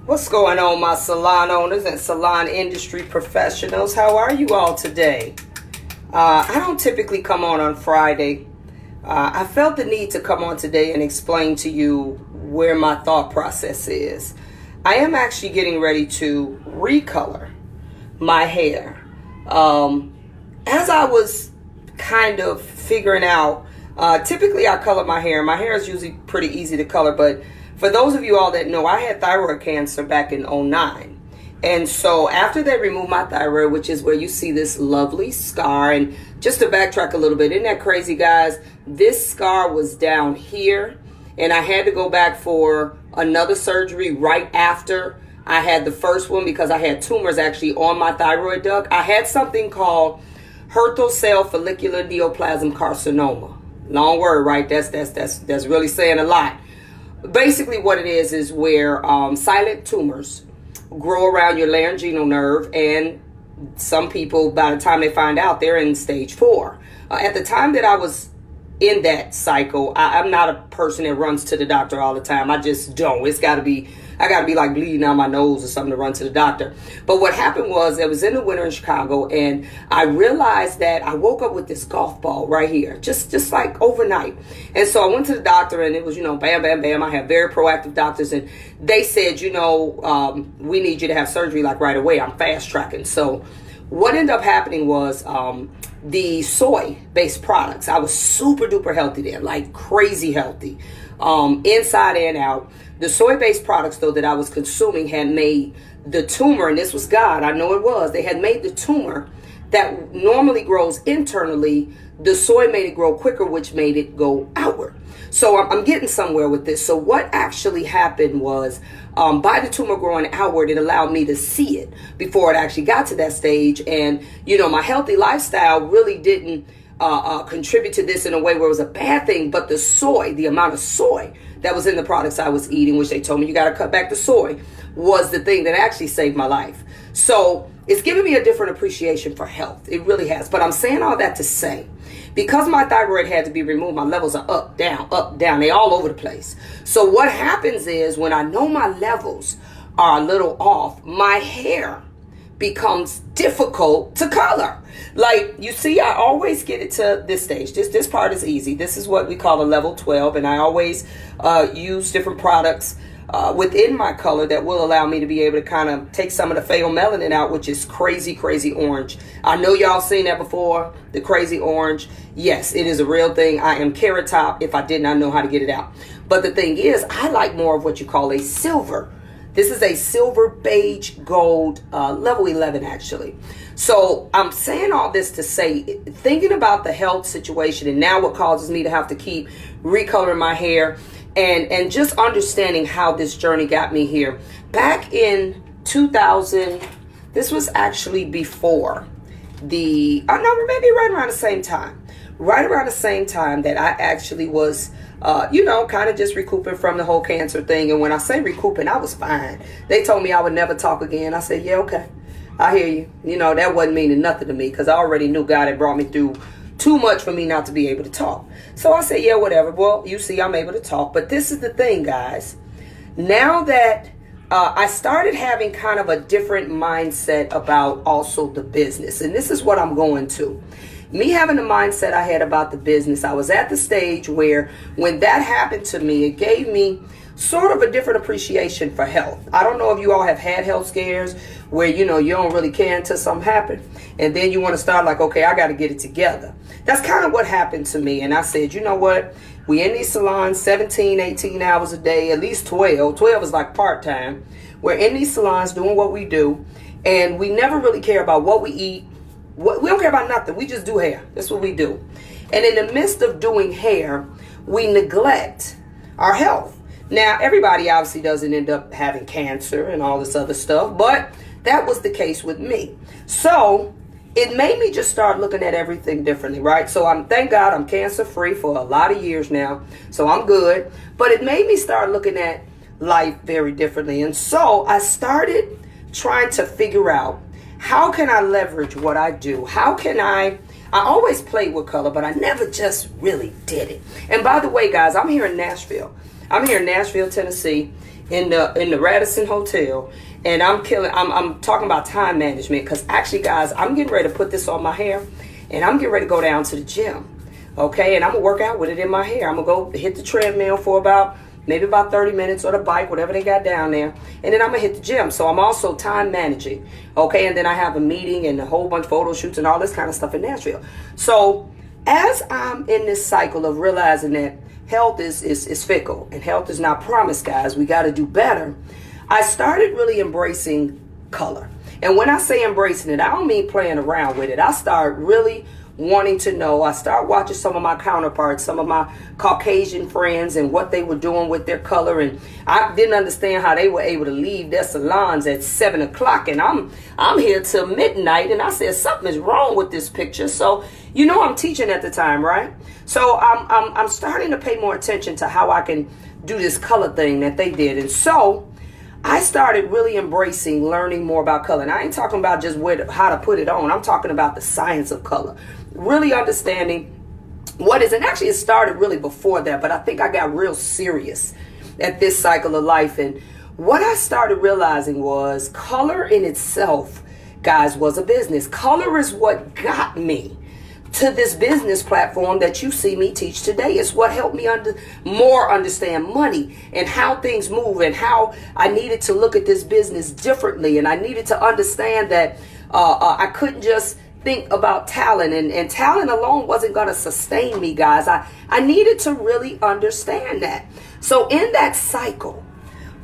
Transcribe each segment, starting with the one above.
What's going on, my salon owners and salon industry professionals? How are you all today? I don't typically come on Friday. I felt the need to come on today and explain to you where my thought process is. I am actually getting ready to recolor my hair. As I was kind of figuring out, typically I color my hair. My hair is usually pretty easy to color, but for those of you all that know, I had thyroid cancer back in '09. And so after they removed my thyroid, which is where you see this lovely scar, and just to backtrack a little bit, isn't that crazy, guys? This scar was down here, and I had to go back for another surgery right after I had the first one because I had tumors actually on my thyroid duct. I had something called Hürthle cell follicular neoplasm carcinoma. Long word, right? That's really saying a lot. Basically what it is where silent tumors grow around your laryngeal nerve, and some people, by the time they find out, they're in stage 4. At the time that I was in that cycle, I'm not a person that runs to the doctor all the time. I just don't. I got to be like bleeding out my nose or something to run to the doctor. But what happened was, it was in the winter in Chicago, and I realized that I woke up with this golf ball right here, just like overnight. And so I went to the doctor, and it was, bam, bam, bam. I have very proactive doctors, and they said, we need you to have surgery like right away. I'm fast tracking. So what ended up happening was the soy-based products. I was super duper healthy then, like crazy healthy, inside and out. The soy-based products, though, that I was consuming had made the tumor, and this was God, I know it was, they had made the tumor that normally grows internally, the soy made it grow quicker, which made it go outward. So I'm getting somewhere with this. So what actually happened was, by the tumor growing outward, it allowed me to see it before it actually got to that stage. And, my healthy lifestyle really didn't contribute to this in a way where it was a bad thing, but the amount of soy that was in the products I was eating, which they told me you got to cut back the soy, was the thing that actually saved my life. So it's given me a different appreciation for health. It really has. But I'm saying all that to say, because my thyroid had to be removed, my levels are up, down. They all over the place. So what happens is, when I know my levels are a little off, my hair becomes difficult to color. Like, you see, I always get it to this stage. This part is easy. This is what we call a level 12, and I always use different products within my color that will allow me to be able to kind of take some of the pheomelanin out, which is crazy orange. I know y'all seen that before, the crazy orange. Yes, it is a real thing. I am Carrot Top if I did not know how to get it out. But the thing is, I like more of what you call a silver. This is a silver beige gold, level 11 actually. So I'm saying all this to say, thinking about the health situation and now what causes me to have to keep recoloring my hair, and just understanding how this journey got me here. Back in 2000, this was actually before maybe right around the same time. Right around the same time that I actually was kind of just recouping from the whole cancer thing. And when I say recouping, I was fine. They told me I would never talk again. I said, yeah, okay. I hear you. That wasn't meaning nothing to me, because I already knew God had brought me through too much for me not to be able to talk. So I said, yeah, whatever. Well, you see, I'm able to talk. But this is the thing, guys. Now that I started having kind of a different mindset about also the business. And this is what I'm going to. Me having the mindset I had about the business, I was at the stage where when that happened to me, it gave me sort of a different appreciation for health. I don't know if you all have had health scares where, you don't really care until something happens. And then you want to start like, okay, I got to get it together. That's kind of what happened to me. And I said, you know what? We in these salons 17, 18 hours a day, at least 12. 12 is like part-time. We're in these salons doing what we do. And we never really care about what we eat. We don't care about nothing. We just do hair. That's what we do. And in the midst of doing hair, we neglect our health. Now, everybody obviously doesn't end up having cancer and all this other stuff, but that was the case with me. So it made me just start looking at everything differently, right? So thank God I'm cancer free for a lot of years now. So I'm good. But it made me start looking at life very differently. And so I started trying to figure out, how can I leverage what I do? How can I always played with color, but I never just really did it. And by the way, guys, I'm here in Nashville, Tennessee. in the Radisson Hotel, and I'm talking about time management, because actually, guys, I'm getting ready to put this on my hair, and I'm getting ready to go down to the gym. Okay, and I'm gonna work out with it in my hair. I'm gonna go hit the treadmill for maybe about 30 minutes, or the bike, whatever they got down there. And then I'm gonna hit the gym. So I'm also time managing. Okay, and then I have a meeting and a whole bunch of photo shoots and all this kind of stuff in Nashville. So as I'm in this cycle of realizing that health is fickle and health is not promised, guys, we gotta do better, I started really embracing color. And when I say embracing it, I don't mean playing around with it. I start really wanting to know. I start watching some of my counterparts, some of my Caucasian friends, and what they were doing with their color. And I didn't understand how they were able to leave their salons at 7 o'clock, and I'm here till midnight. And I said, something is wrong with this picture. So I'm teaching at the time, right? So I'm starting to pay more attention to how I can do this color thing that they did. And so I started really embracing learning more about color. And I ain't talking about just how to put it on. I'm talking about the science of color. Really understanding what is, and actually it started really before that, but I think I got real serious at this cycle of life. And what I started realizing was color in itself, guys, was a business. Color is what got me to this business platform that you see me teach today. It's what helped me understand money and how things move, and how I needed to look at this business differently. And I needed to understand that I couldn't just think about talent, and talent alone wasn't going to sustain me, guys. I needed to really understand that. So in that cycle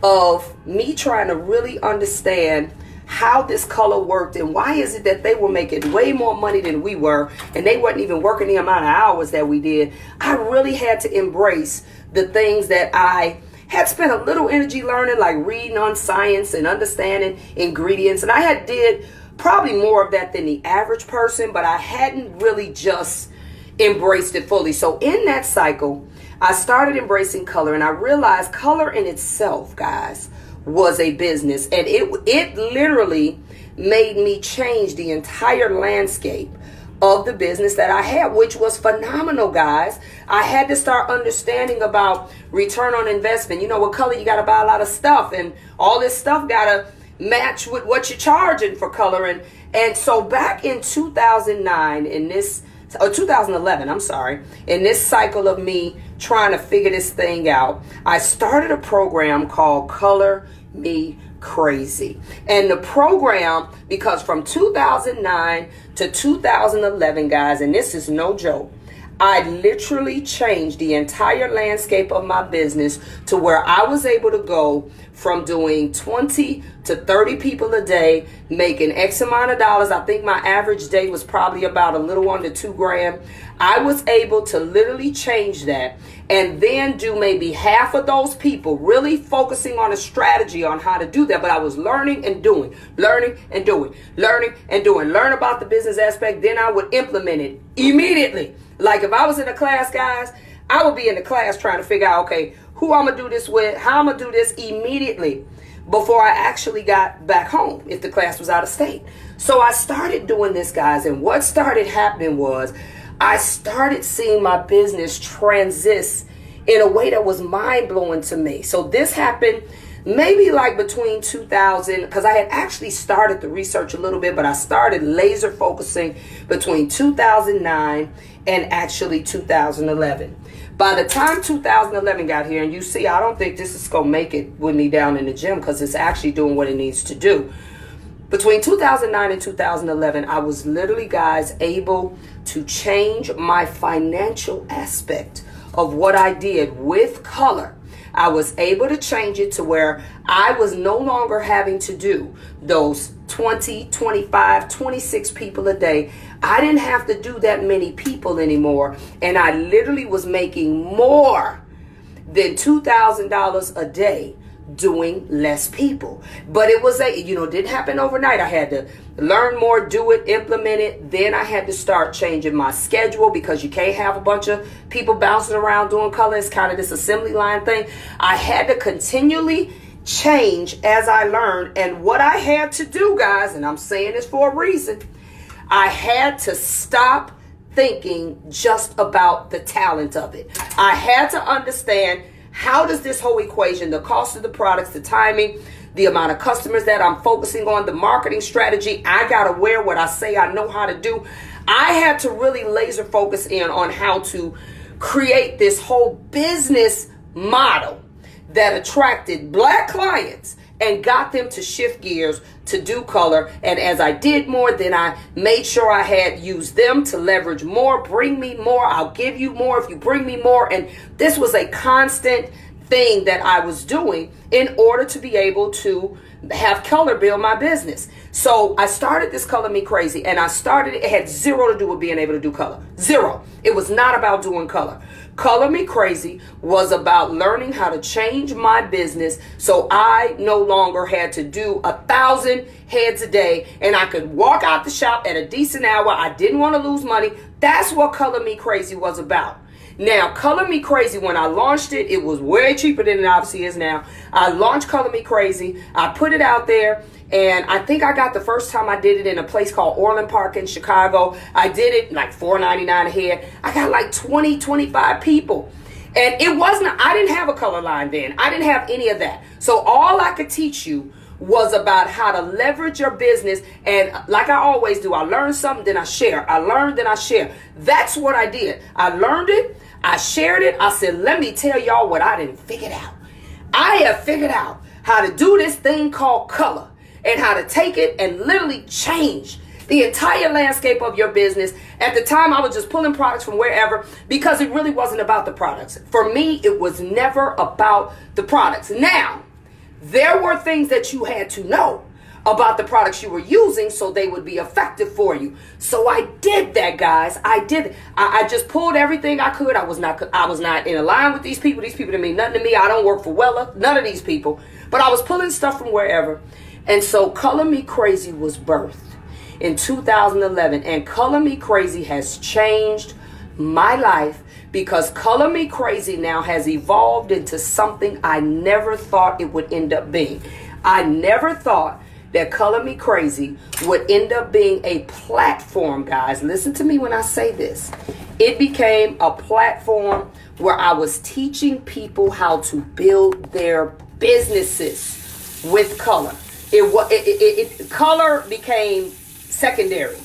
of me trying to really understand how this color worked, and why is it that they were making way more money than we were, and they weren't even working the amount of hours that we did, I really had to embrace the things that I had spent a little energy learning, like reading on science and understanding ingredients. And I did probably more of that than the average person, but I hadn't really just embraced it fully. So in that cycle, I started embracing color, and I realized color in itself, guys, was a business. And it literally made me change the entire landscape of the business that I had, which was phenomenal, guys. I had to start understanding about return on investment. With color, you got to buy a lot of stuff, and all this stuff got to match with what you're charging for color. And so back in 2009, 2011, I'm sorry, in this cycle of me trying to figure this thing out, I started a program called Color Me Crazy. And the program, because from 2009 to 2011, guys, and this is no joke, I literally changed the entire landscape of my business to where I was able to go from doing 20 to 30 people a day, making X amount of dollars. I think my average day was probably about a little under $2,000. I was able to literally change that, and then do maybe half of those people, really focusing on a strategy on how to do that. But I was learning and doing, learning and doing, learning and doing, learn about the business aspect. Then I would implement it immediately. Like if I was in a class, guys, I would be in the class trying to figure out, okay, who I'm going to do this with, how I'm going to do this immediately before I actually got back home if the class was out of state. So I started doing this, guys, and what started happening was I started seeing my business transit in a way that was mind-blowing to me. So this happened maybe like between 2000, because I had actually started the research a little bit, but I started laser focusing between 2009 and actually 2011. By the time 2011 got here, and you see, I don't think this is going to make it with me down in the gym, because it's actually doing what it needs to do. Between 2009 and 2011, I was literally, guys, able to change my financial aspect of what I did with color. I was able to change it to where I was no longer having to do those 20, 25, 26 people a day. I didn't have to do that many people anymore. And I literally was making more than $2,000 a day doing less people. But it was didn't happen overnight. I had to learn more, do it, implement it. Then I had to start changing my schedule, because you can't have a bunch of people bouncing around doing color. It's kind of this assembly line thing. I had to continually change as I learned. And what I had to do, guys, and I'm saying this for a reason, I had to stop thinking just about the talent of it. I had to understand how does this whole equation, the cost of the products, the timing, the amount of customers that I'm focusing on, the marketing strategy, I got to wear what I say I know how to do. I had to really laser focus in on how to create this whole business model that attracted Black clients and got them to shift gears to do color. And as I did more, then I made sure I had used them to leverage more, bring me more, I'll give you more if you bring me more. And this was a constant thing that I was doing in order to be able to have color build my business. So I started this Color Me Crazy, and it had zero to do with being able to do color. Zero. It was not about doing color. Color Me Crazy was about learning how to change my business so I no longer had to do 1,000 heads a day and I could walk out the shop at a decent hour. I didn't want to lose money. That's what Color Me Crazy was about. Now, Color Me Crazy, when I launched it, it was way cheaper than it obviously is now. I launched Color Me Crazy. I put it out there, and I think I got the first time I did it in a place called Orland Park in Chicago. I did it like $4.99 a head. I got like 20, 25 people. And I didn't have a color line then. I didn't have any of that. So all I could teach you was about how to leverage your business. And like I always do, I learn something, then I share. I learned, then I share. That's what I did. I learned it. I shared it. I said, let me tell y'all what I didn't figure out. I have figured out how to do this thing called color and how to take it and literally change the entire landscape of your business. At the time, I was just pulling products from wherever because it really wasn't about the products. For me, it was never about the products. Now, there were things that you had to know about the products you were using so they would be effective for you. So I did that, guys. I did it. I just pulled everything I could. I was not in a line with these people. These people didn't mean nothing to me. I don't work for Wella, none of these people. But I was pulling stuff from wherever. And so Color Me Crazy was birthed in 2011. And Color Me Crazy has changed my life because Color Me Crazy now has evolved into something I never thought it would end up being. I never thought that Color Me Crazy would end up being a platform, guys. Listen to me when I say this. It became a platform where I was teaching people how to build their businesses with color. Color became secondary.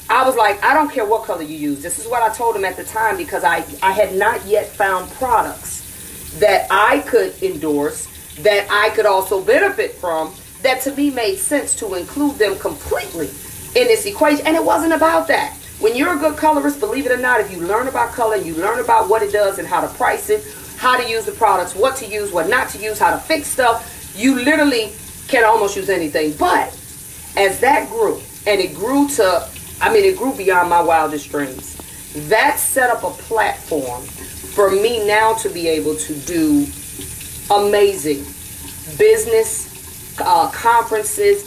I was like, I don't care what color you use. This is what I told them at the time because I had not yet found products that I could endorse, that I could also benefit from, that to me made sense to include them completely in this equation. And it wasn't about that. When you're a good colorist, believe it or not, if you learn about color and you learn about what it does and how to price it, how to use the products, what to use, what not to use, how to fix stuff, you literally can almost use anything. But as that grew, and it grew beyond my wildest dreams, that set up a platform for me now to be able to do amazing business conferences,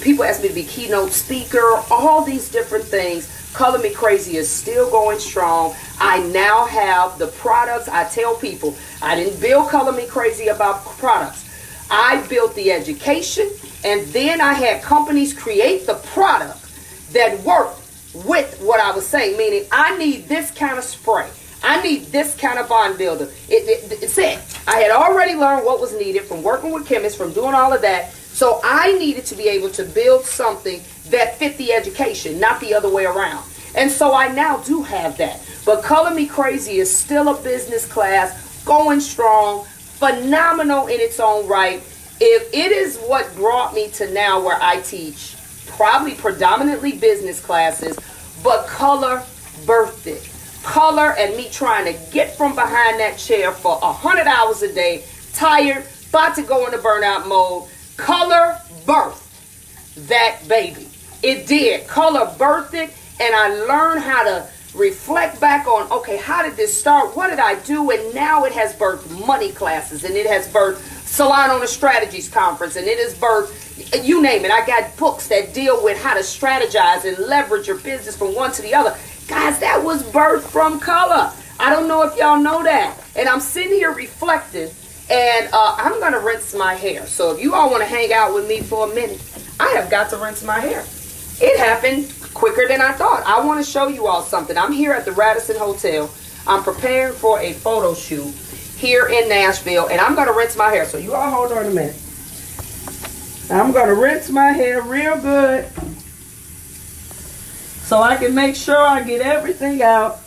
people ask me to be keynote speaker, all these different things. Color Me Crazy is still going strong. I now have the products. I tell people, I didn't build Color Me Crazy about products. I built the education, and then I had companies create the product that worked with what I was saying, meaning I need this kind of spray. I need this kind of bond builder. It's it. I had already learned what was needed from working with chemists, from doing all of that. So I needed to be able to build something that fit the education, not the other way around. And so I now do have that. But Color Me Crazy is still a business class, going strong, phenomenal in its own right. If it is what brought me to now where I teach probably predominantly business classes, but color birthed it. Color and me trying to get from behind that chair for 100 hours a day, tired, about to go into burnout mode. Color birthed that baby. It did. Color birthed it, and I learned how to reflect back on, okay, how did this start? What did I do? And now it has birthed money classes, and it has birthed Salon on the Strategies Conference, and it has birthed, you name it. I got books that deal with how to strategize and leverage your business from one to the other. Guys, that was birthed from color. I don't know if y'all know that. And I'm sitting here reflecting, and I'm going to rinse my hair. So if you all want to hang out with me for a minute, I have got to rinse my hair. It happened quicker than I thought. I want to show you all something. I'm here at the Radisson Hotel. I'm preparing for a photo shoot. here in Nashville. And I'm going to rinse my hair. So you all hold on a minute. I'm going to rinse my hair real good so I can make sure I get everything out.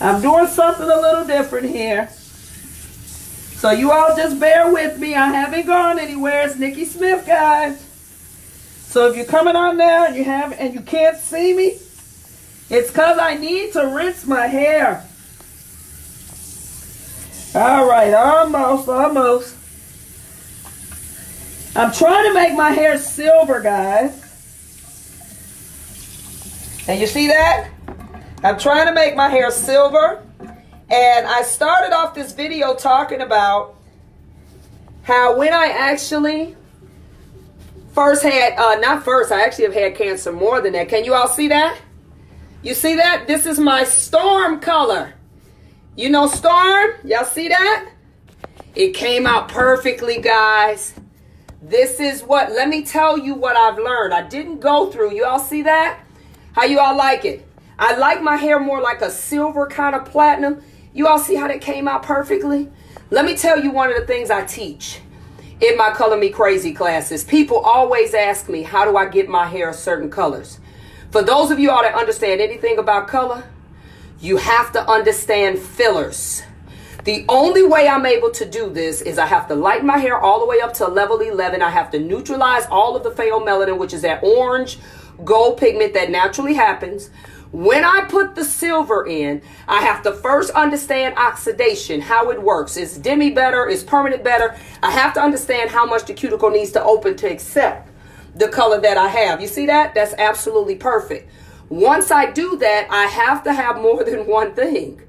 I'm doing something a little different here. So you all just bear with me. I haven't gone anywhere. It's Nikki Smith, guys. So if you're coming on now and you can't see me, it's because I need to rinse my hair. All right, almost. I'm trying to make my hair silver, guys. And you see that? I'm trying to make my hair silver. And I started off this video talking about how when I actually first had, I actually have had cancer more than that. Can you all see that? You see that? This is my storm color. You know storm? Y'all see that? It came out perfectly, guys. This is let me tell you what I've learned. I didn't go through. You all see that? How you all like it? I like my hair more like a silver kind of platinum. You all see how that came out perfectly? Let me tell you one of the things I teach in my Color Me Crazy classes. People always ask me, how do I get my hair certain colors? For those of you all that understand anything about color, you have to understand fillers. The only way I'm able to do this is I have to lighten my hair all the way up to level 11. I have to neutralize all of the pheomelanin, which is that orange gold pigment that naturally happens. When I put the silver in, I have to first understand oxidation, how it works. Is demi better? Is permanent better? I have to understand how much the cuticle needs to open to accept the color that I have. You see that? That's absolutely perfect. Once I do that, I have to have more than one thing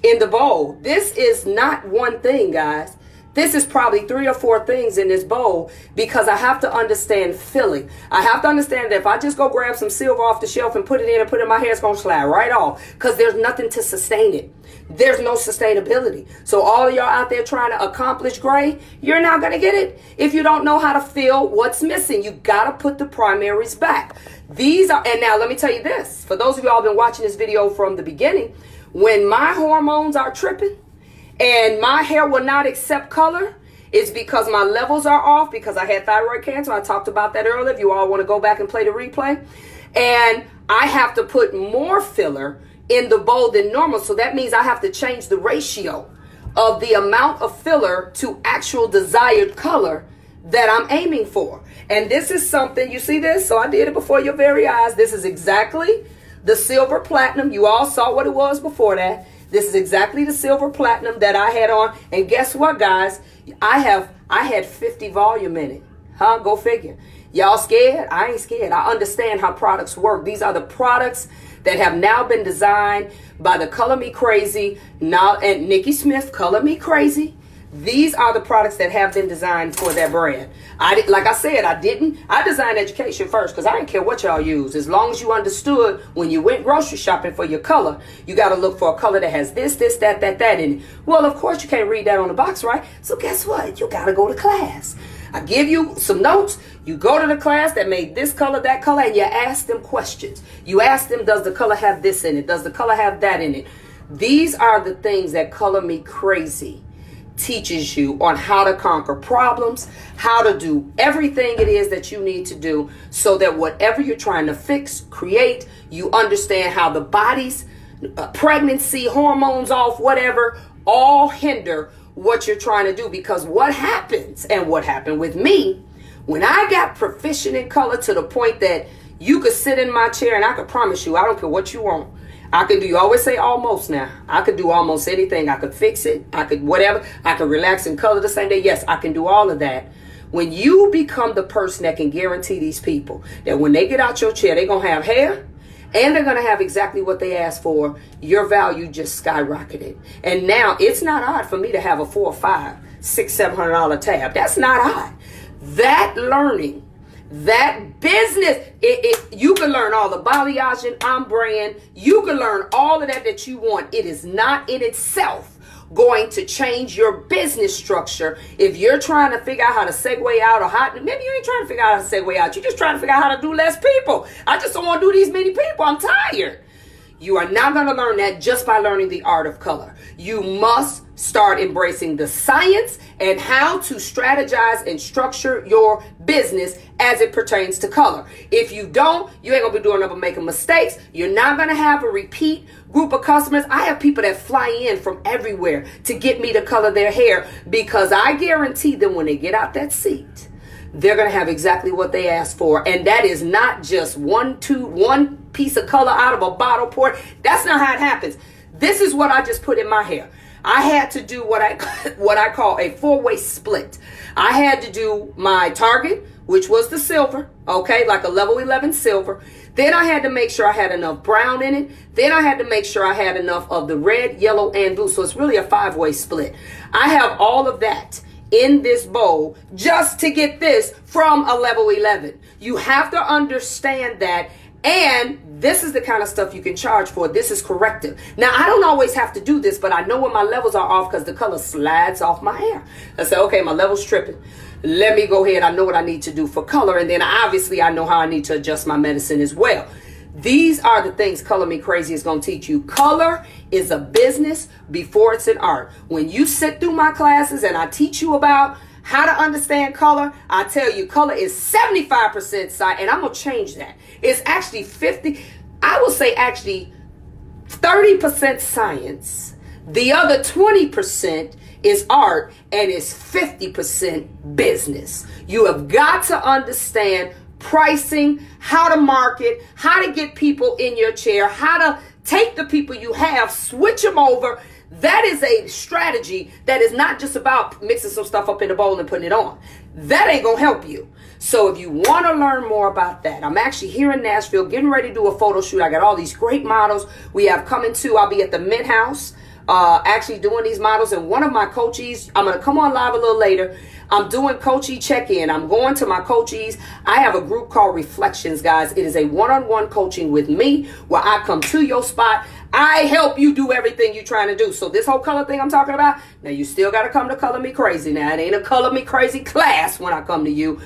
in the bowl. This is not one thing, guys. This is probably 3 or 4 things in this bowl because I have to understand filling. I have to understand that if I just go grab some silver off the shelf and put it in and put it in my hair, it's going to slide right off because there's nothing to sustain it. There's no sustainability. So all of y'all out there trying to accomplish gray, you're not going to get it if you don't know how to fill what's missing. You got to put the primaries back. These are, and now let me tell you this. For those of y'all been watching this video from the beginning, when my hormones are tripping, and my hair will not accept color, it's because my levels are off because I had thyroid cancer. I talked about that earlier. If you all want to go back and play the replay. And I have to put more filler in the bowl than normal. So that means I have to change the ratio of the amount of filler to actual desired color that I'm aiming for. And this is something, you see this? So I did it before your very eyes. This is exactly the silver platinum. You all saw what it was before that. This is exactly the silver platinum that I had on. And guess what, guys? I had 50 volume in it. Huh? Go figure. Y'all scared? I ain't scared. I understand how products work. These are the products that have now been designed by the Color Me Crazy now and Nikki Smith, Color Me Crazy. These are the products that have been designed for that brand. Like I said, I designed education first because I didn't care what y'all use. As long as you understood when you went grocery shopping for your color, you got to look for a color that has this, that in it. Well, of course, you can't read that on the box, right? So guess what? You got to go to class. I give you some notes. You go to the class that made this color, that color, and you ask them questions. You ask them, does the color have this in it? Does the color have that in it? These are the things that Color Me Crazy teaches you on how to conquer problems, how to do everything it is that you need to do so that whatever you're trying to fix, create, you understand how the body's pregnancy, hormones off, whatever, all hinder what you're trying to do. Because what happens, and what happened with me, when I got proficient in color to the point that you could sit in my chair and I could promise you, I don't care what you want, I could do, you always say almost now. I could do almost anything. I could fix it. I could whatever. I could relax and color the same day. Yes, I can do all of that. When you become the person that can guarantee these people that when they get out your chair, they're going to have hair and they're going to have exactly what they asked for, your value just skyrocketed. And now it's not odd for me to have a $400 or $500, $600, $700 tab. That's not odd. That learning, that business, you can learn all the balayage and ombre. You can learn all of that you want. It is not in itself going to change your business structure. If you're trying to figure out how to segue out, or how, maybe you ain't trying to figure out how to segue out. You're just trying to figure out how to do less people. I just don't want to do these many people. I'm tired. You are not going to learn that just by learning the art of color. You must start embracing the science and how to strategize and structure your business as it pertains to color. If you don't, you ain't going to be doing nothing but making mistakes. You're not going to have a repeat group of customers. I have people that fly in from everywhere to get me to color their hair because I guarantee them when they get out that seat, they're going to have exactly what they asked for. And that is not just one piece of color out of a bottle poured. That's not how it happens. This is what I just put in my hair. I had to do what I call a 4-way split. I had to do my target, which was the silver, okay, like a level 11 silver. Then I had to make sure I had enough brown in it. Then I had to make sure I had enough of the red, yellow, and blue. So it's really a 5-way split. I have all of that in this bowl just to get this from a level 11. You have to understand that. And this is the kind of stuff you can charge for. This is corrective. Now, I don't always have to do this, but I know when my levels are off because the color slides off my hair. I say, okay, my level's tripping. Let me go ahead. I know what I need to do for color. And then obviously I know how I need to adjust my medicine as well. These are the things Color Me Crazy is going to teach you. Color is a business before it's an art. When you sit through my classes and I teach you about how to understand color, I tell you color is 75% science, and I'm going to change that. It's actually 50, I will say actually 30% science. The other 20% is art, and it's 50% business. You have got to understand pricing, how to market, how to get people in your chair, how to take the people you have, switch them over. That is a strategy that is not just about mixing some stuff up in a bowl and putting it on. That ain't gonna help you. So if you want to learn more about that, I'm actually here in Nashville getting ready to do a photo shoot. I got all these great models we have coming to. I'll be at the Mint House actually doing these models, and one of my coachees, I'm gonna come on live a little later. I'm doing coachee check-in. I'm going to my coachees. I have a group called Reflections, guys. It is a one-on-one coaching with me where I come to your spot. I help you do everything you're trying to do. So this whole color thing I'm talking about, now you still got to come to Color Me Crazy. Now, it ain't a Color Me Crazy class when I come to you,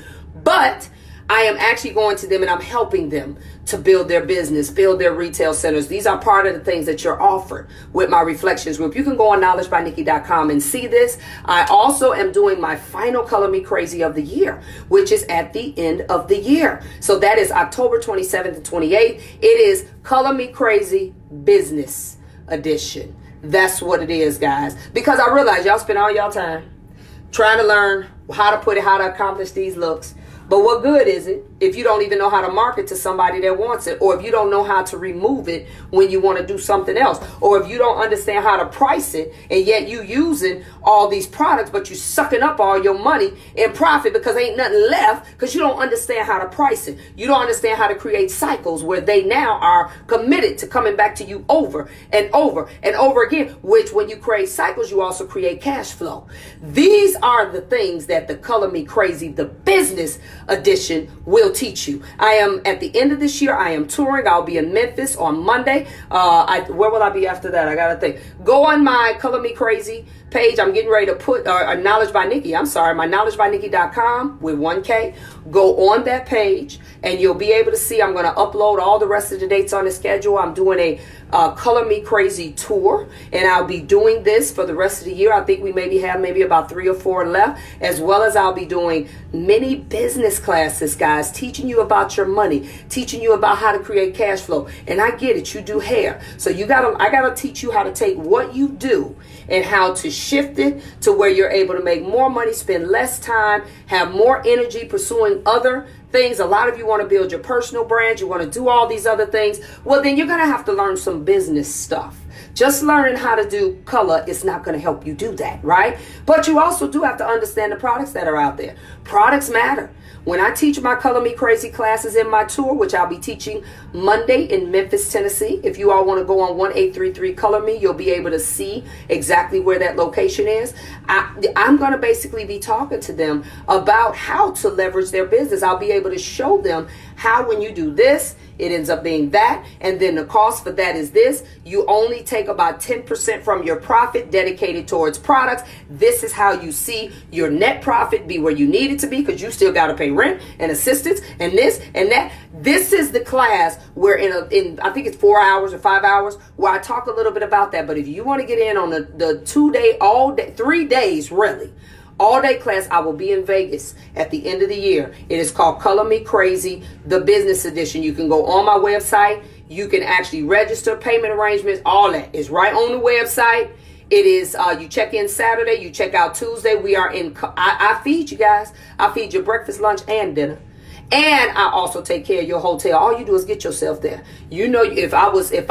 but I am actually going to them and I'm helping them to build their business, build their retail centers. These are part of the things that you're offered with my Reflections group. You can go on knowledgebynikki.com and see this. I also am doing my final Color Me Crazy of the year, which is at the end of the year. So that is October 27th and 28th. It is Color Me Crazy Business Edition. That's what it is, guys. Because I realize y'all spend all y'all time trying to learn how to put it, how to accomplish these looks. But what good is it if you don't even know how to market to somebody that wants it, or if you don't know how to remove it when you want to do something else, or if you don't understand how to price it, and yet you using all these products, but you sucking up all your money in profit because ain't nothing left because you don't understand how to price it. You don't understand how to create cycles where they now are committed to coming back to you over and over and over again, which when you create cycles, you also create cash flow. These are the things that the Color Me Crazy, the business edition, will teach you. I am at the end of this year. I am touring. I'll be in Memphis on Monday. Where will I be after that? I gotta think. Go on my Color Me Crazy page. I'm getting ready to put Knowledge by Nikki. I'm sorry, my knowledgebynikki.com with 1K. Go on that page and you'll be able to see. I'm going to upload all the rest of the dates on the schedule. I'm doing a Color Me Crazy tour, and I'll be doing this for the rest of the year. I think we have about 3 or 4 left, as well as I'll be doing many business classes, guys, teaching you about your money, teaching you about how to create cash flow. And I get it, you do hair, so I gotta teach you how to take what you do and how to shift it to where you're able to make more money, spend less time, have more energy pursuing other things. A lot of you want to build your personal brand. You want to do all these other things. Well, then you're going to have to learn some business stuff. Just learning how to do color is not going to help you do that, right? But you also do have to understand the products that are out there. Products matter. When I teach my Color Me Crazy classes in my tour, which I'll be teaching Monday in Memphis, Tennessee. If you all want to go on 1833 Color Me, you'll be able to see exactly where that location is. I'm going to basically be talking to them about how to leverage their business. I'll be able to show them how when you do this, it ends up being that, and then the cost for that is this. You only take about 10% from your profit dedicated towards products. This is how you see your net profit be where you need it to be, because you still got to pay rent and assistance and this and that. This is the class where in I think it's 4 hours or 5 hours where I talk a little bit about that. But if you want to get in on the 2 day, all day, 3 days really, all day class, I will be in Vegas at the end of the year. It is called Color Me Crazy, the business edition. You can go on my website. You can actually register, payment arrangements, all that is right on the website. It is, you check in Saturday, you check out Tuesday. We are in, I feed you guys. I feed you breakfast, lunch, and dinner. And I also take care of your hotel. All you do is get yourself there. You know, if I was a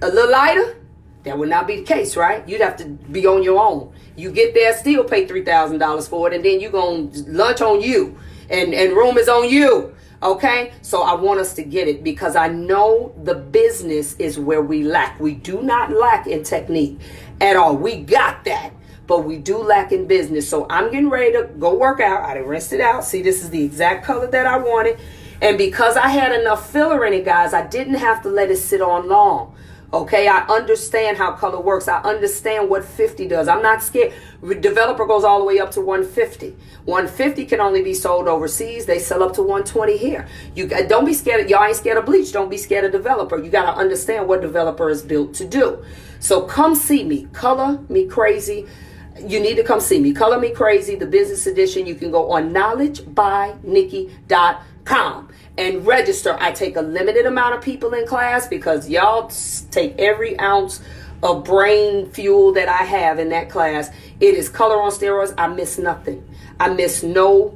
little lighter, that would not be the case, right? You'd have to be on your own. You get there, still pay $3,000 for it, and then you're going to lunch on you, and room is on you, okay? So I want us to get it, because I know the business is where we lack. We do not lack in technique at all. We got that, but we do lack in business. So I'm getting ready to go work out. I done rinsed it out. See, this is the exact color that I wanted. And because I had enough filler in it, guys, I didn't have to let it sit on long. Okay, I understand how color works. I understand what 50 does. I'm not scared. Developer goes all the way up to 150. 150 can only be sold overseas. They sell up to 120 here. You don't be scared. Y'all ain't scared of bleach. Don't be scared of developer. You got to understand what developer is built to do. So come see me. Color Me Crazy. You need to come see me. Color Me Crazy, the business edition. You can go on knowledgebynikki.com and register. I take a limited amount of people in class because y'all take every ounce of brain fuel that I have in that class. It is color on steroids. I miss nothing. I miss no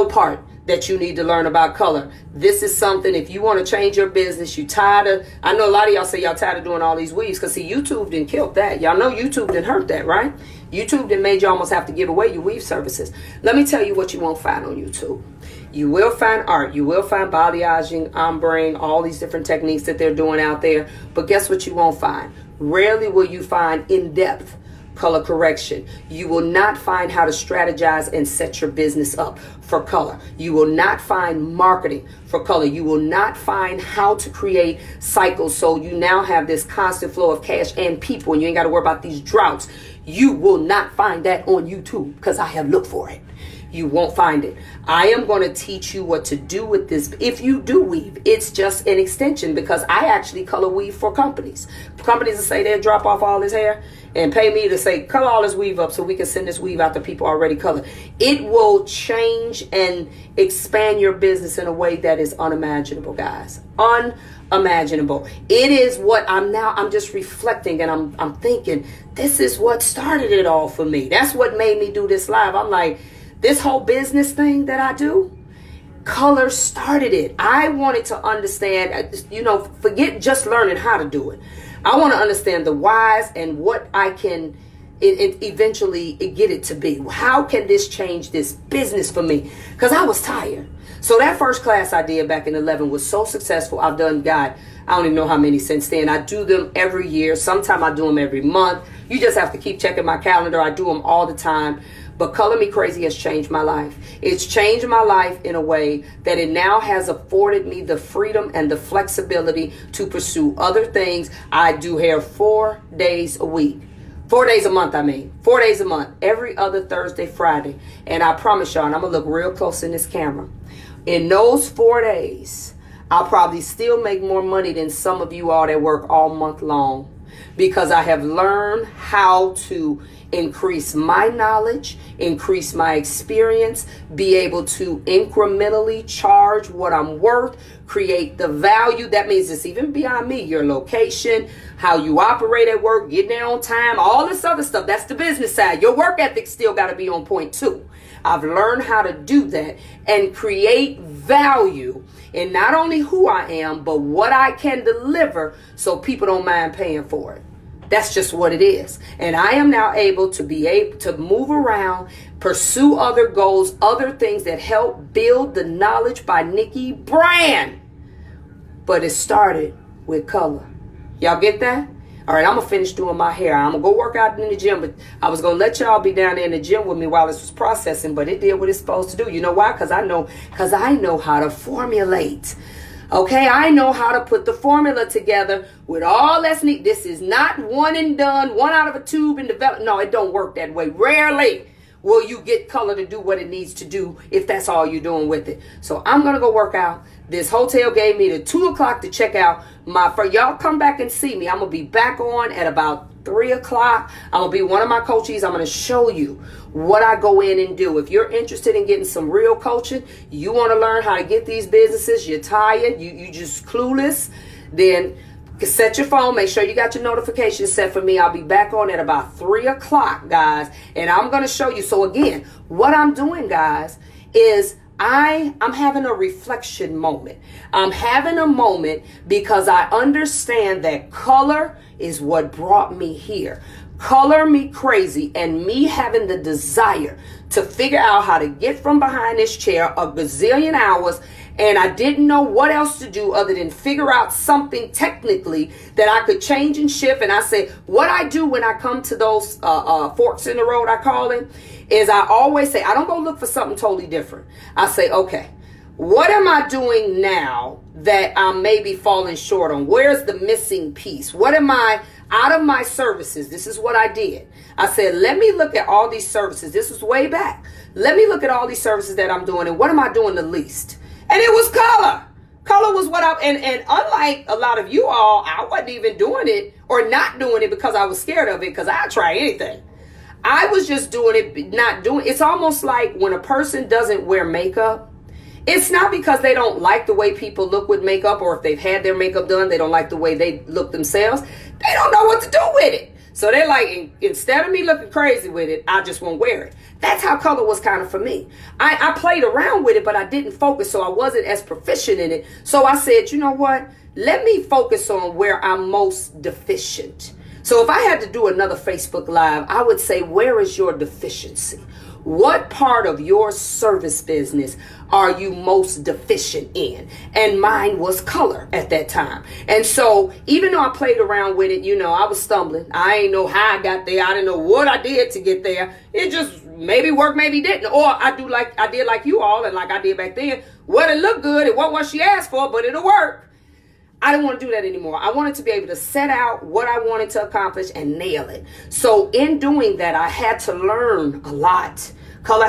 part that you need to learn about color. This is something, if you want to change your business, you tired of, I know a lot of y'all say y'all tired of doing all these weaves, because see, YouTube didn't kill that. Y'all know YouTube didn't hurt that, right? YouTube didn't made you almost have to give away your weave services. Let me tell you what you won't find on YouTube. You will find art. You will find balayaging, ombreing, all these different techniques that they're doing out there. But guess what you won't find? Rarely will you find in-depth color correction. You will not find how to strategize and set your business up for color. You will not find marketing for color. You will not find how to create cycles so you now have this constant flow of cash and people, and you ain't got to worry about these droughts. You will not find that on YouTube, because I have looked for it. You won't find it. I am going to teach you what to do with this. If you do weave, it's just an extension, because I actually color weave for companies. Companies that say they'll drop off all this hair and pay me to say, color all this weave up so we can send this weave out to people already colored. It will change and expand your business in a way that is unimaginable, guys. Unimaginable. It is what I'm just reflecting, and I'm thinking, this is what started it all for me. That's what made me do this live. I'm like, this whole business thing that I do, color started it. I wanted to understand, forget just learning how to do it. I want to understand the whys and what I can eventually get it to be. How can this change this business for me? Because I was tired. So that first class I did back in 11 was so successful. I've done, God, I don't even know how many since then. I do them every year. Sometimes I do them every month. You just have to keep checking my calendar. I do them all the time. But Color Me Crazy has changed my life. It's changed my life in a way that it now has afforded me the freedom and the flexibility to pursue other things. I do hair 4 days a week. 4 days a month, 4 days a month. Every other Thursday, Friday. And I promise y'all, and I'm going to look real close in this camera. In those 4 days, I'll probably still make more money than some of you all that work all month long. Because I have learned how to increase my knowledge, increase my experience, be able to incrementally charge what I'm worth, create the value. That means it's even beyond me, your location, how you operate at work, getting there on time, all this other stuff. That's the business side. Your work ethic still got to be on point too. I've learned how to do that and create value in not only who I am, but what I can deliver so people don't mind paying for it. That's just what it is. And I am now able to move around, pursue other goals, other things that help build the Knowledge by Nikki brand. But it started with color. Y'all get that? All right, I'm going to finish doing my hair. I'm going to go work out in the gym, but I was going to let y'all be down there in the gym with me while this was processing, but it did what it's supposed to do. You know why? Because I know how to formulate. Okay, I know how to put the formula together with all that's neat. This is not one and done, one out of a tube and develop. No, it don't work that way. Rarely will you get color to do what it needs to do if that's all you're doing with it. So I'm going to go work out. This hotel gave me the 2 o'clock to check out. Y'all come back and see me. I'm going to be back on at about 3 o'clock. I'm going to be one of my coaches. I'm going to show you what I go in and do. If you're interested in getting some real coaching, you want to learn how to get these businesses, you're tired, you just clueless, then set your phone, make sure you got your notifications set for me. I'll be back on at about 3 o'clock, guys, and I'm going to show you. So again, what I'm doing, guys, is I'm having a reflection moment. I'm having a moment because I understand that color is what brought me here. Color me crazy, and me having the desire to figure out how to get from behind this chair a gazillion hours, and I didn't know what else to do other than figure out something technically that I could change and shift. And I said, what I do when I come to those forks in the road, I call them, is I always say, I don't go look for something totally different. I say, okay, what am I doing now that I'm maybe falling short on? Where's the missing piece? What am I, out of my services? This is what I did. I said, let me look at all these services. This was way back. Let me look at all these services that I'm doing, and what am I doing the least? And it was color. Color was what and unlike a lot of you all, I wasn't even doing it or not doing it because I was scared of it, because I'd try anything. I was just doing it, not doing it. It's almost like when a person doesn't wear makeup, it's not because they don't like the way people look with makeup, or if they've had their makeup done, they don't like the way they look themselves. They don't know what to do with it. So they're like, instead of me looking crazy with it, I just won't wear it. That's how color was kind of for me. I played around with it, but I didn't focus, so I wasn't as proficient in it. So I said, you know what? Let me focus on where I'm most deficient. So if I had to do another Facebook Live, I would say, where is your deficiency? What part of your service business are you most deficient in? And mine was color at that time. And so even though I played around with it, I was stumbling. I ain't know how I got there. I didn't know what I did to get there. It just maybe worked, maybe didn't. Or I did like you all, and like I did back then. Well, it looked good. It wasn't what she asked for, but it'll work. I didn't want to do that anymore. I wanted to be able to set out what I wanted to accomplish and nail it. So in doing that, I had to learn a lot. Color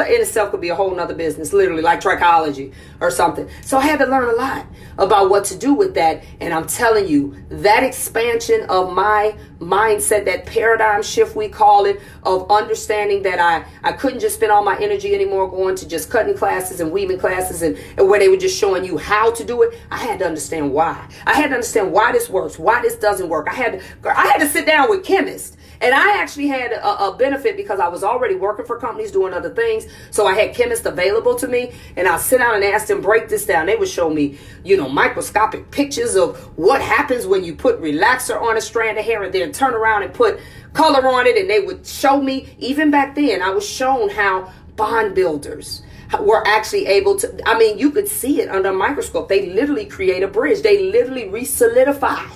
in itself could be a whole nother business, literally like trichology or something. So I had to learn a lot about what to do with that. And I'm telling you, that expansion of my mindset, that paradigm shift, we call it, of understanding that I couldn't just spend all my energy anymore going to just cutting classes and weaving classes and where they were just showing you how to do it. I had to understand why. I had to understand why this works, why this doesn't work. I had to sit down with chemists. And I actually had a benefit because I was already working for companies doing other things. So I had chemists available to me, and I'll sit down and ask them, break this down. They would show me, microscopic pictures of what happens when you put relaxer on a strand of hair and then turn around and put color on it. And they would show me, even back then, I was shown how bond builders were actually able to, you could see it under a microscope. They literally create a bridge. They literally re-solidify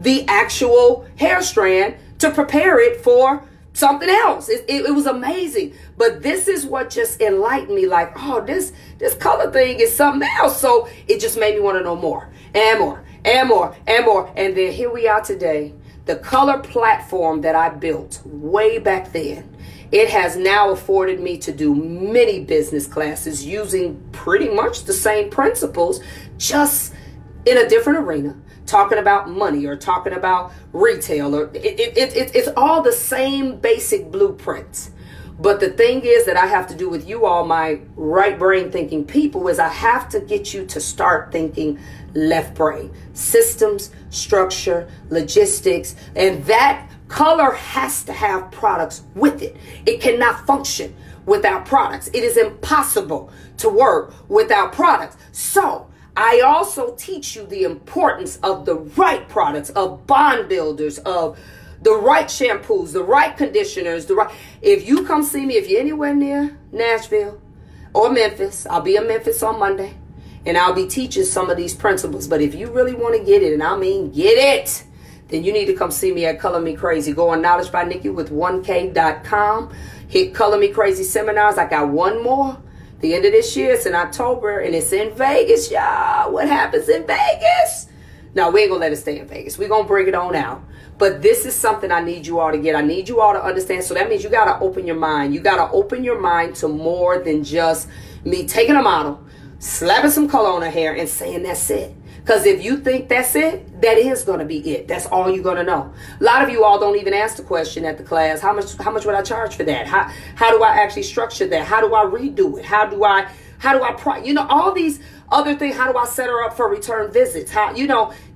the actual hair strand to prepare it for something else. It was amazing. But this is what just enlightened me, like, oh, this color thing is something else. So it just made me want to know more and more and more and more. And then here we are today. The color platform that I built way back then, it has now afforded me to do many business classes using pretty much the same principles, just in a different arena. Talking about money or talking about retail, or it's all the same basic blueprints. But the thing is that I have to do with you all, my right brain thinking people, is I have to get you to start thinking left brain. Systems, structure, logistics, and that color has to have products with it. It cannot function without products. It is impossible to work without products. So I also teach you the importance of the right products, of bond builders, of the right shampoos, the right conditioners, if you come see me, if you're anywhere near Nashville or Memphis, I'll be in Memphis on Monday, and I'll be teaching some of these principles. But if you really want to get it, and I mean get it, then you need to come see me at Color Me Crazy. Go on Knowledge by Nikki with 1K.com. Hit Color Me Crazy seminars. I got one more. The end of this year, it's in October, and it's in Vegas, y'all. What happens in Vegas? No, we ain't gonna let it stay in Vegas. We're gonna bring it on out. But this is something I need you all to get. I need you all to understand. So that means you gotta open your mind. You gotta open your mind to more than just me taking a model, slapping some color on her hair, and saying that's it. Because if you think that's it, that is going to be it. That's all you're going to know. A lot of you all don't even ask the question at the class, how much would I charge for that? How do I actually structure that? How do I redo it? How do I all these other things. How do I set her up for return visits? How,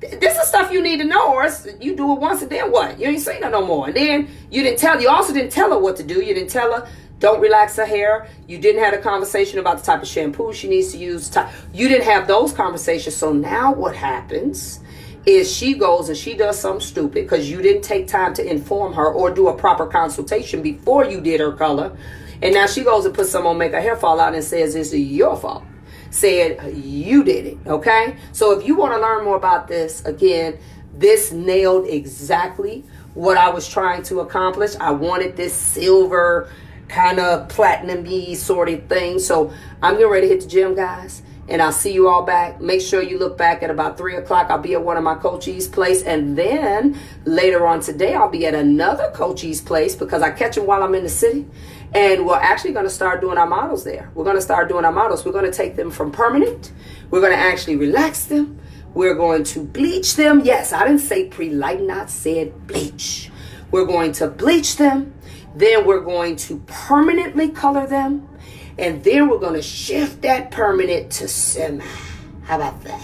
this is stuff you need to know, or you do it once and then what? You ain't seen her no more. And then you also didn't tell her what to do. You didn't tell her, don't relax her hair. You didn't have a conversation about the type of shampoo she needs to use. You didn't have those conversations. So now what happens is she goes and she does something stupid because you didn't take time to inform her or do a proper consultation before you did her color. And now she goes and puts some on, make her hair fall out, and says it's your fault. Said you did it, okay? So if you want to learn more about this, again, this nailed exactly what I was trying to accomplish. I wanted this silver kind of platinum-y sort of thing. So I'm getting ready to hit the gym, guys, and I'll see you all back. Make sure you look back at about 3 o'clock. I'll be at one of my coachees' place, and then later on today I'll be at another coachee's place because I catch them while I'm in the city. And we're actually going to start doing our models there. We're going to start doing our models. We're going to take them from permanent. We're going to actually relax them. We're going to bleach them. Yes, I didn't say pre-lighten. I said bleach. We're going to bleach them. Then we're going to permanently color them. And then we're going to shift that permanent to semi. How about that?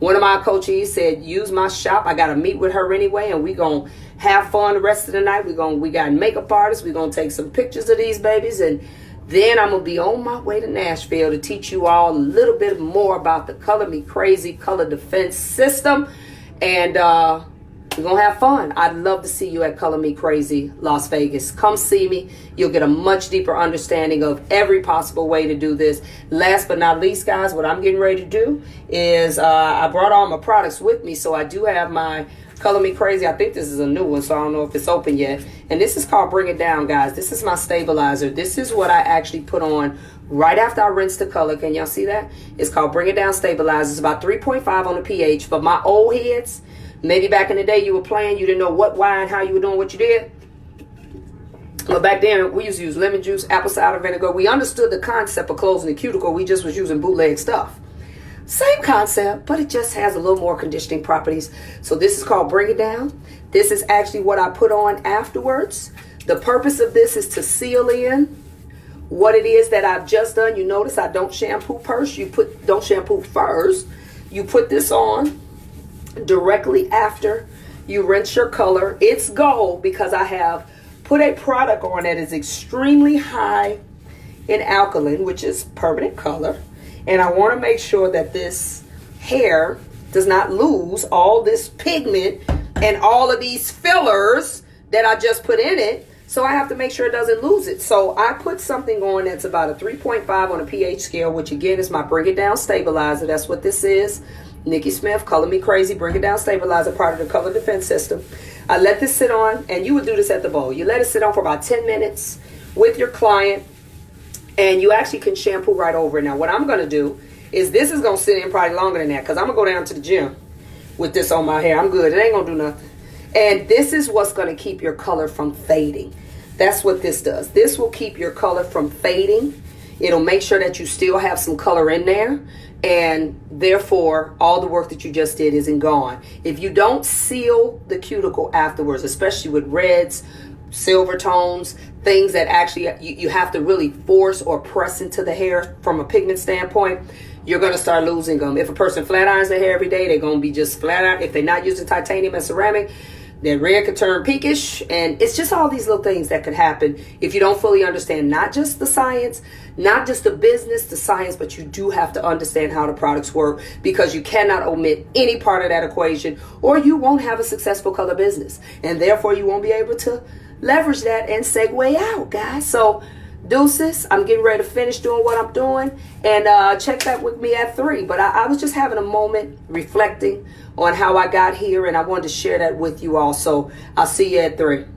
One of my coaches said, use my shop. I got to meet with her anyway. And we're going to have fun the rest of the night. We got makeup artists. We're going to take some pictures of these babies. And then I'm going to be on my way to Nashville to teach you all a little bit more about the Color Me Crazy color defense system. And we're going to have fun. I'd love to see you at Color Me Crazy, Las Vegas. Come see me. You'll get a much deeper understanding of every possible way to do this. Last but not least, guys, what I'm getting ready to do is I brought all my products with me. So I do have my Color Me Crazy. I think this is a new one, so I don't know if it's open yet. And this is called Bring It Down, guys. This is my stabilizer. This is what I actually put on right after I rinse the color. Can y'all see that? It's called Bring It Down Stabilizer. It's about 3.5 on the pH. For my old heads, maybe back in the day you were playing, you didn't know what, why, and how you were doing what you did. But back then, we used to use lemon juice, apple cider vinegar. We understood the concept of closing the cuticle. We just was using bootleg stuff. Same concept, but it just has a little more conditioning properties. So this is called Bring It Down. This is actually what I put on afterwards. The purpose of this is to seal in what it is that I've just done. You notice I don't shampoo first. Don't shampoo first. You put this on directly after you rinse your color. It's gold because I have put a product on that is extremely high in alkaline, which is permanent color. And I want to make sure that this hair does not lose all this pigment and all of these fillers that I just put in it. So I have to make sure it doesn't lose it. So I put something on that's about a 3.5 on a pH scale, which again is my Bring It Down Stabilizer. That's what this is. Nikki Smith, Color Me Crazy, Bring It Down Stabilizer, part of the color defense system. I let this sit on, and you would do this at the bowl. You let it sit on for about 10 minutes with your client. And you actually can shampoo right over it. Now, what I'm going to do is this is going to sit in probably longer than that because I'm going to go down to the gym with this on my hair. I'm good. It ain't going to do nothing. And this is what's going to keep your color from fading. That's what this does. This will keep your color from fading. It'll make sure that you still have some color in there. And therefore, all the work that you just did isn't gone. If you don't seal the cuticle afterwards, especially with reds, silver tones, things that actually you have to really force or press into the hair from a pigment standpoint, you're going to start losing them. If a person flat irons their hair every day, they're going to be just flat iron. If they're not using titanium and ceramic, their red could turn pinkish. And it's just all these little things that could happen if you don't fully understand not just the science, not just the business, the science, but you do have to understand how the products work, because you cannot omit any part of that equation or you won't have a successful color business. And therefore you won't be able to leverage that and segue out, guys. So Deuces, I'm getting ready to finish doing what I'm doing, and check back with me at 3. But I was just having a moment reflecting on how I got here, and I wanted to share that with you all. So I'll see you at 3.